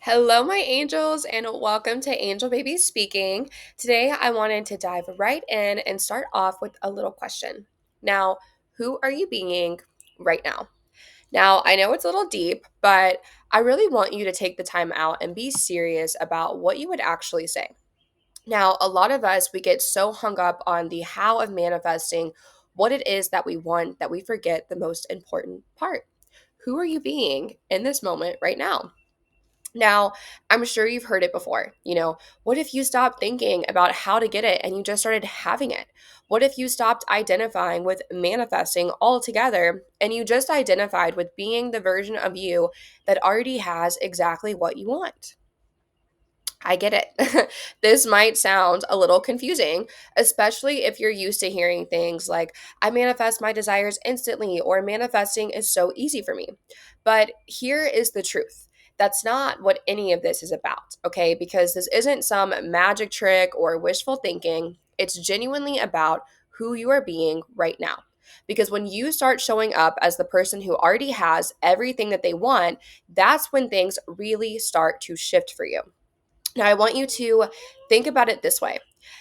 Hello, my angels, and welcome to Angel Baby Speaking. Today, I wanted to dive right in and start off with a little question. Now, who are you being right now? Now, I know it's a little deep, but I really want you to take the time out and be serious about what you would actually say. Now, a lot of us, we get so hung up on the how of manifesting what it is that we want that we forget the most important part. Who are you being in this moment right now? Now, I'm sure you've heard it before. What if you stopped thinking about how to get it and you just started having it? What if you stopped identifying with manifesting altogether and you just identified with being the version of you that already has exactly what you want? I get it. This might sound a little confusing, especially if you're used to hearing things like, I manifest my desires instantly, or manifesting is so easy for me. But here is the truth. That's not what any of this is about, okay? Because this isn't some magic trick or wishful thinking. It's genuinely about who you are being right now. Because when you start showing up as the person who already has everything that they want, that's when things really start to shift for you. Now, I want you to think about it this way.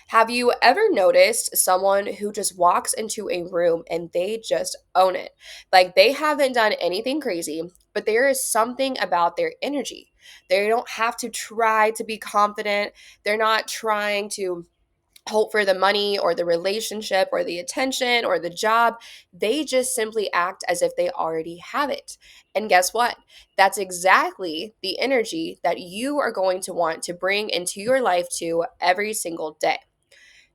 Have you ever noticed someone who just walks into a room and they just own it? Like they haven't done anything crazy, but there is something about their energy. They don't have to try to be confident. They're not trying to hope for the money or the relationship or the attention or the job. They just simply act as if they already have it. And guess what? That's exactly the energy that you are going to want to bring into your life to every single day.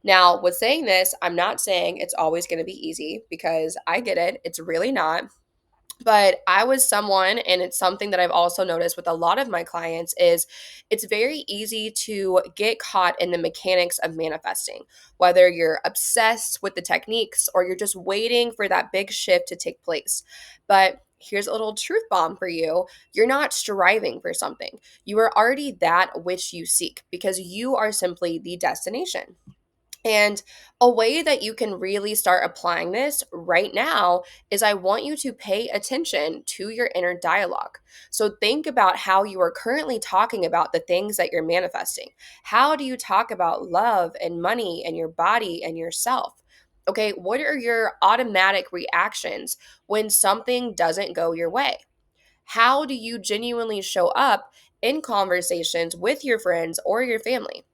Now, with saying this, I'm not saying it's always going to be easy because I get it. It's really not. But I was someone, and it's something that I've also noticed with a lot of my clients, is it's very easy to get caught in the mechanics of manifesting, whether you're obsessed with the techniques or you're just waiting for that big shift to take place. But here's a little truth bomb for you. You're not striving for something. You are already that which you seek because you are simply the destination. And a way that you can really start applying this right now is I want you to pay attention to your inner dialogue. So think about how you are currently talking about the things that you're manifesting. How do you talk about love and money and your body and yourself? Okay, what are your automatic reactions when something doesn't go your way? How do you genuinely show up in conversations with your friends or your family?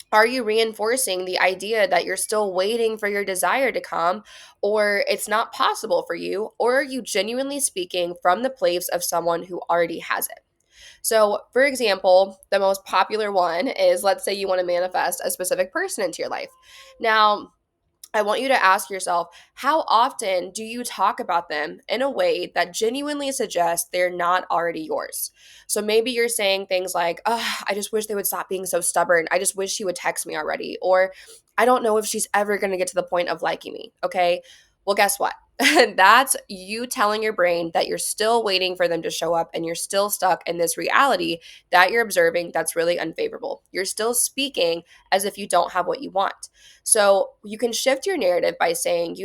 Are you reinforcing the idea that you're still waiting for your desire to come, or it's not possible for you? Or are you genuinely speaking from the place of someone who already has it? So, for example, the most popular one is, let's say you want to manifest a specific person into your life. Now, I want you to ask yourself, how often do you talk about them in a way that genuinely suggests they're not already yours? So maybe you're saying things like, oh, I just wish they would stop being so stubborn. I just wish she would text me already. Or I don't know if she's ever going to get to the point of liking me. Okay. Well, guess what? That's you telling your brain that you're still waiting for them to show up and you're still stuck in this reality that you're observing that's really unfavorable. You're still speaking as if you don't have what you want. So you can shift your narrative by saying,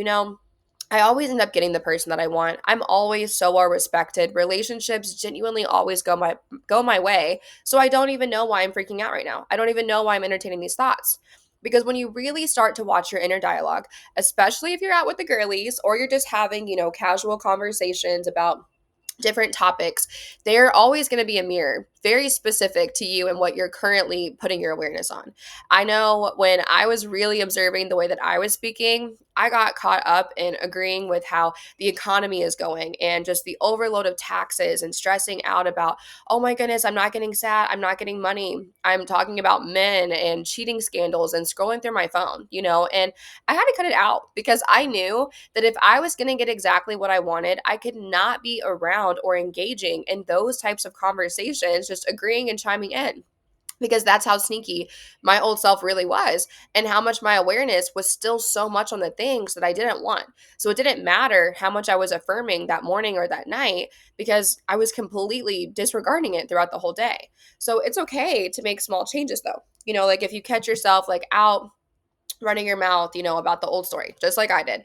I always end up getting the person that I want. I'm always so well respected. Relationships genuinely always go my way. So I don't even know why I'm freaking out right now. I don't even know why I'm entertaining these thoughts. Because when you really start to watch your inner dialogue, especially if you're out with the girlies or you're just having, casual conversations about different topics, they're always going to be a mirror, very specific to you and what you're currently putting your awareness on. I know when I was really observing the way that I was speaking, I got caught up in agreeing with how the economy is going and just the overload of taxes and stressing out about, oh my goodness, I'm not getting sad, I'm not getting money. I'm talking about men and cheating scandals and scrolling through my phone, and I had to cut it out because I knew that if I was going to get exactly what I wanted, I could not be around or engaging in those types of conversations, just agreeing and chiming in. Because that's how sneaky my old self really was, and how much my awareness was still so much on the things that I didn't want. So it didn't matter how much I was affirming that morning or that night because I was completely disregarding it throughout the whole day. So it's okay to make small changes though. Like if you catch yourself like out running your mouth, about the old story, just like I did.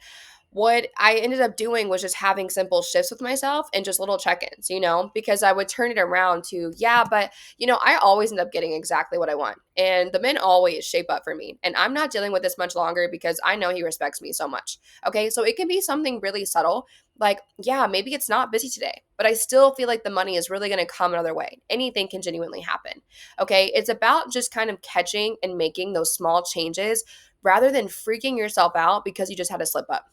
what I ended up doing was just having simple shifts with myself and just little check-ins, because I would turn it around to, yeah, but I always end up getting exactly what I want. And the men always shape up for me. And I'm not dealing with this much longer because I know he respects me so much. Okay. So it can be something really subtle. Like, yeah, maybe it's not busy today, but I still feel like the money is really going to come another way. Anything can genuinely happen. Okay. It's about just kind of catching and making those small changes rather than freaking yourself out because you just had a slip up.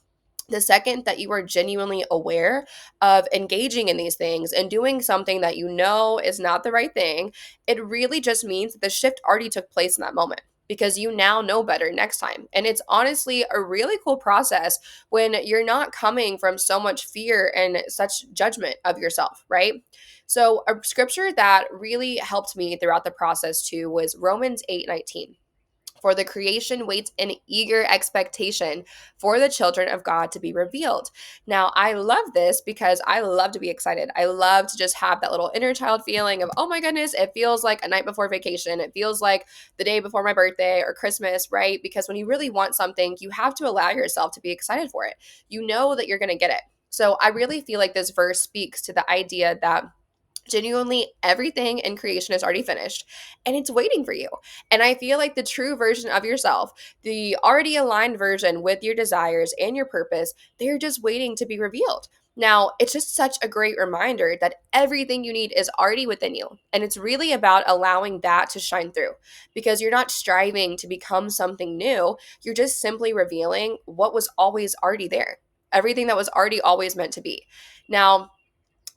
The second that you are genuinely aware of engaging in these things and doing something that you know is not the right thing, it really just means that the shift already took place in that moment because you now know better next time. And it's honestly a really cool process when you're not coming from so much fear and such judgment of yourself, right? So, a scripture that really helped me throughout the process too was Romans 8:19. For the creation waits in eager expectation for the children of God to be revealed. Now, I love this because I love to be excited. I love to just have that little inner child feeling of, oh my goodness, it feels like a night before vacation. It feels like the day before my birthday or Christmas, right? Because when you really want something, you have to allow yourself to be excited for it. You know that you're going to get it. So I really feel like this verse speaks to the idea that genuinely everything in creation is already finished and it's waiting for you. And I feel like the true version of yourself, the already aligned version with your desires and your purpose, they're just waiting to be revealed. Now, it's just such a great reminder that everything you need is already within you. And it's really about allowing that to shine through because you're not striving to become something new. You're just simply revealing what was always already there, everything that was already always meant to be. Now,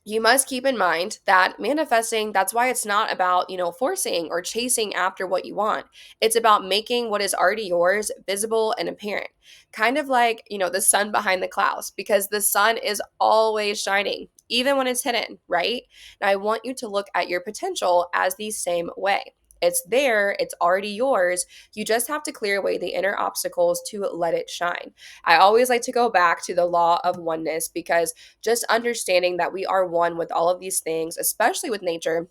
you must keep in mind that manifesting, that's why it's not about, forcing or chasing after what you want. It's about making what is already yours visible and apparent. Kind of like, the sun behind the clouds, because the sun is always shining, even when it's hidden, right? And I want you to look at your potential as the same way. It's there, it's already yours. You just have to clear away the inner obstacles to let it shine. I always like to go back to the law of oneness because just understanding that we are one with all of these things, especially with nature,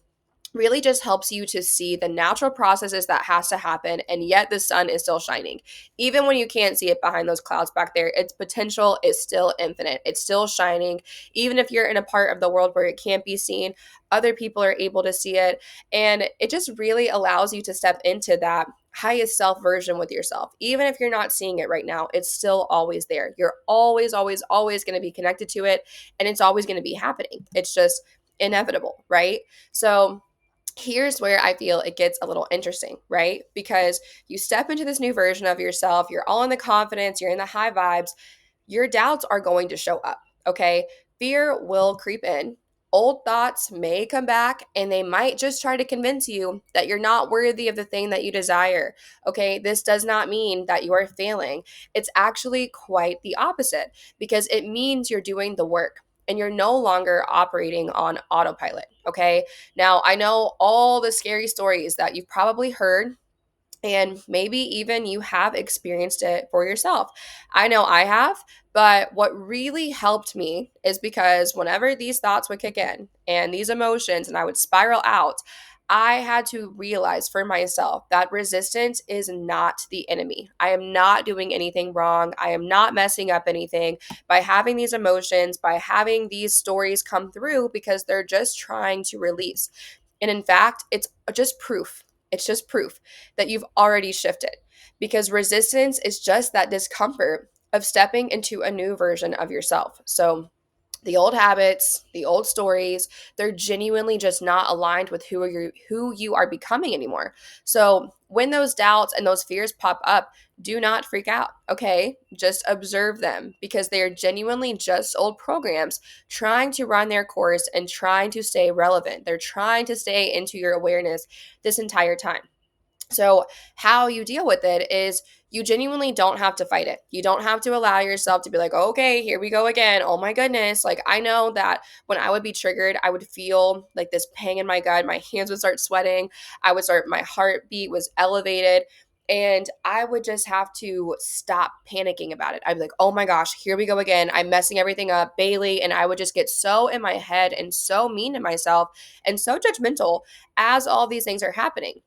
really just helps you to see the natural processes that has to happen, and yet the sun is still shining. Even when you can't see it behind those clouds back there, its potential is still infinite. It's still shining. Even if you're in a part of the world where it can't be seen, other people are able to see it, and it just really allows you to step into that highest self version with yourself. Even if you're not seeing it right now, it's still always there. You're always, always, always going to be connected to it, and it's always going to be happening. It's just inevitable, right? So here's where I feel it gets a little interesting, right? Because you step into this new version of yourself, you're all in the confidence, you're in the high vibes, your doubts are going to show up, okay? Fear will creep in. Old thoughts may come back and they might just try to convince you that you're not worthy of the thing that you desire. Okay, this does not mean that you are failing. It's actually quite the opposite because it means you're doing the work and you're no longer operating on autopilot. Okay, now I know all the scary stories that you've probably heard and maybe even you have experienced it for yourself. I know I have, but what really helped me is because whenever these thoughts would kick in and these emotions and I would spiral out, I had to realize for myself that resistance is not the enemy. I am not doing anything wrong. I am not messing up anything by having these emotions, by having these stories come through because they're just trying to release. And in fact, it's just proof. It's just proof that you've already shifted because resistance is just that discomfort of stepping into a new version of yourself. So, the old habits, the old stories, they're genuinely just not aligned with who you are becoming anymore. So, when those doubts and those fears pop up, do not freak out, okay? Just observe them because they are genuinely just old programs trying to run their course and trying to stay relevant. They're trying to stay into your awareness this entire time. So, how you deal with it is you genuinely don't have to fight it. You don't have to allow yourself to be like, okay, here we go again. Oh my goodness. Like, I know that when I would be triggered, I would feel like this pang in my gut. My hands would start sweating. My heartbeat was elevated. And I would just have to stop panicking about it. I'd be like, oh my gosh, here we go again. I'm messing everything up, Bailey. And I would just get so in my head and so mean to myself and so judgmental as all these things are happening.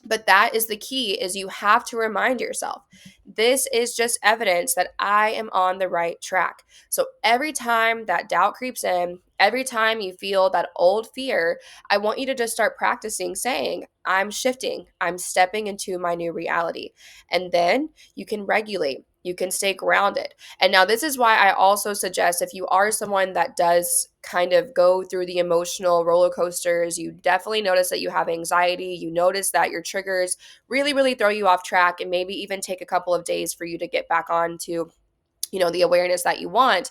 But that is the key, is you have to remind yourself, this is just evidence that I am on the right track. So every time that doubt creeps in, every time you feel that old fear, I want you to just start practicing saying, I'm shifting, I'm stepping into my new reality. And then you can regulate, you can stay grounded. And now, this is why I also suggest, if you are someone that does kind of go through the emotional roller coasters, you definitely notice that you have anxiety, you notice that your triggers really, really throw you off track, and maybe even take a couple of days for you to get back on to, the awareness that you want.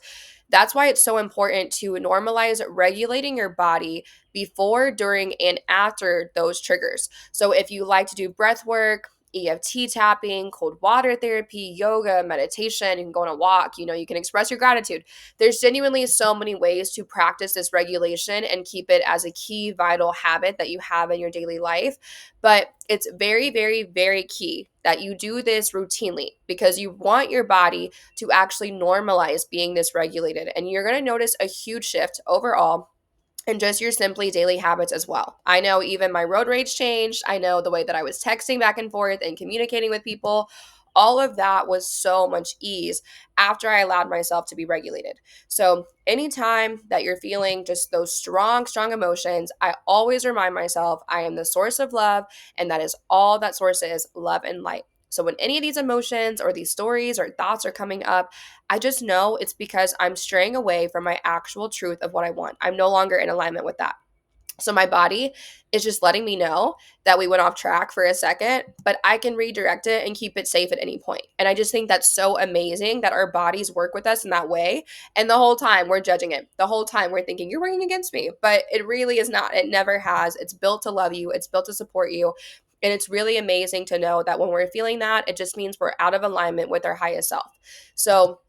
That's why it's so important to normalize regulating your body before, during, and after those triggers. So if you like to do breath work, EFT tapping, cold water therapy, yoga, meditation, you can go on a walk, you can express your gratitude. There's genuinely so many ways to practice this regulation and keep it as a key vital habit that you have in your daily life. But it's very, very, very key that you do this routinely, because you want your body to actually normalize being this regulated. And you're going to notice a huge shift overall and just your simply daily habits as well. I know even my road rage changed. I know the way that I was texting back and forth and communicating with people, all of that was so much ease after I allowed myself to be regulated. So, anytime that you're feeling just those strong, strong emotions, I always remind myself I am the source of love, and that is all that source is, love and light. So, when any of these emotions or these stories or thoughts are coming up, I just know it's because I'm straying away from my actual truth of what I want. I'm no longer in alignment with that. So my body is just letting me know that we went off track for a second, but I can redirect it and keep it safe at any point. And I just think that's so amazing that our bodies work with us in that way. And the whole time we're judging it. The whole time we're thinking, you're working against me. But it really is not. It never has. It's built to love you, it's built to support you. And it's really amazing to know that when we're feeling that, it just means we're out of alignment with our highest self. So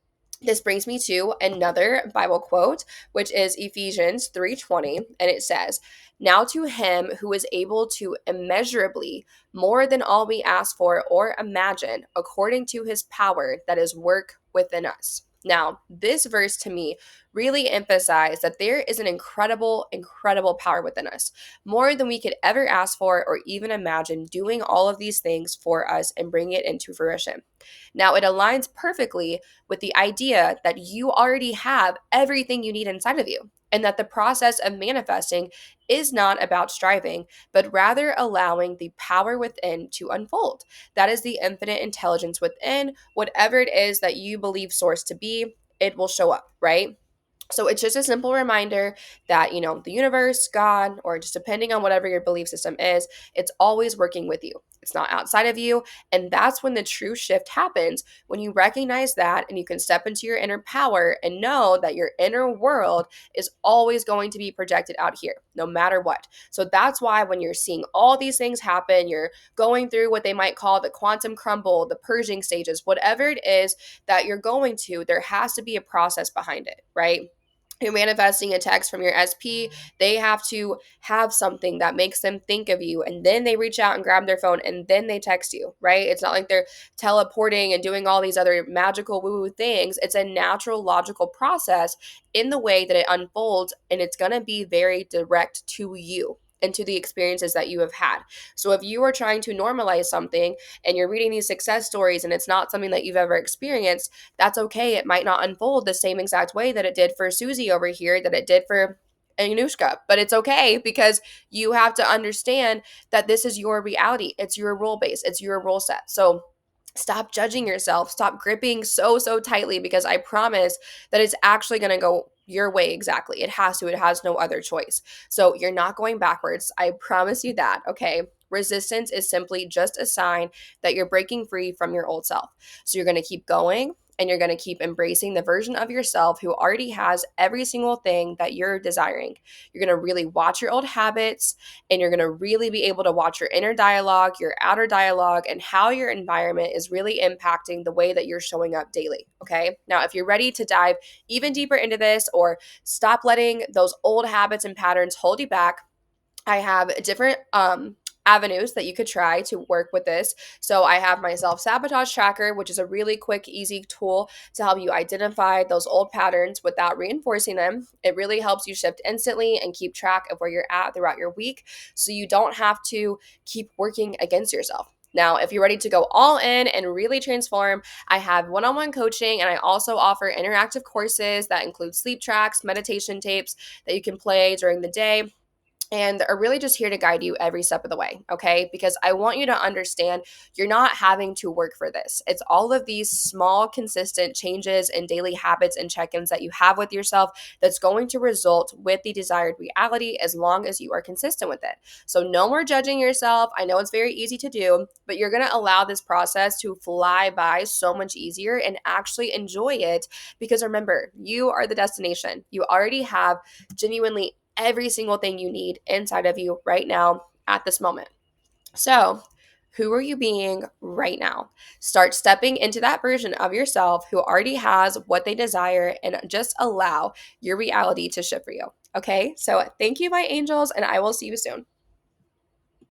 this brings me to another Bible quote, which is Ephesians 3:20, and it says, "Now to him who is able to immeasurably more than all we ask for or imagine, according to his power that is work within us." Now, this verse to me really emphasized that there is an incredible, incredible power within us, more than we could ever ask for or even imagine, doing all of these things for us and bringing it into fruition. Now, it aligns perfectly with the idea that you already have everything you need inside of you, and that the process of manifesting is not about striving, but rather allowing the power within to unfold. That is the infinite intelligence within. Whatever it is that you believe source to be, it will show up, right? So it's just a simple reminder that, the universe, God, or just depending on whatever your belief system is, it's always working with you. It's not outside of you. And that's when the true shift happens, when you recognize that and you can step into your inner power and know that your inner world is always going to be projected out here, no matter what. So that's why when you're seeing all these things happen, you're going through what they might call the quantum crumble, the purging stages, whatever it is that you're going to, there has to be a process behind it, right? You're manifesting a text from your SP, they have to have something that makes them think of you. And then they reach out and grab their phone and then they text you, right? It's not like they're teleporting and doing all these other magical woo woo things. It's a natural, logical process in the way that it unfolds. And it's going to be very direct to you and to the experiences that you have had. So if you are trying to normalize something and you're reading these success stories and it's not something that you've ever experienced, that's okay. It might not unfold the same exact way that it did for Susie over here, that it did for Anushka, but it's okay, because you have to understand that this is your reality. It's your rule base, it's your rule set. So stop judging yourself, stop gripping so, so tightly, because I promise that it's actually going to go your way exactly. It has to, it has no other choice. So you're not going backwards. I promise you that, okay? Resistance is simply just a sign that you're breaking free from your old self. So you're going to keep going, and you're going to keep embracing the version of yourself who already has every single thing that you're desiring. You're going to really watch your old habits, and you're going to really be able to watch your inner dialogue, your outer dialogue, and how your environment is really impacting the way that you're showing up daily. Okay. Now, if you're ready to dive even deeper into this, or stop letting those old habits and patterns hold you back, I have different avenues that you could try to work with this. So I have my self-sabotage tracker, which is a really quick, easy tool to help you identify those old patterns without reinforcing them. It really helps you shift instantly and keep track of where you're at throughout your week so you don't have to keep working against yourself. Now, if you're ready to go all in and really transform, I have one on one coaching and I also offer interactive courses that include sleep tracks, meditation tapes that you can play during the day, and are really just here to guide you every step of the way, okay? Because I want you to understand you're not having to work for this. It's all of these small, consistent changes and daily habits and check ins that you have with yourself that's going to result with the desired reality as long as you are consistent with it. So, no more judging yourself. I know it's very easy to do, but you're gonna allow this process to fly by so much easier and actually enjoy it because remember, you are the destination. You already have genuinely every single thing you need inside of you right now at this moment. So, who are you being right now? Start stepping into that version of yourself who already has what they desire and just allow your reality to shift for you. Okay, so thank you, my angels, and I will see you soon.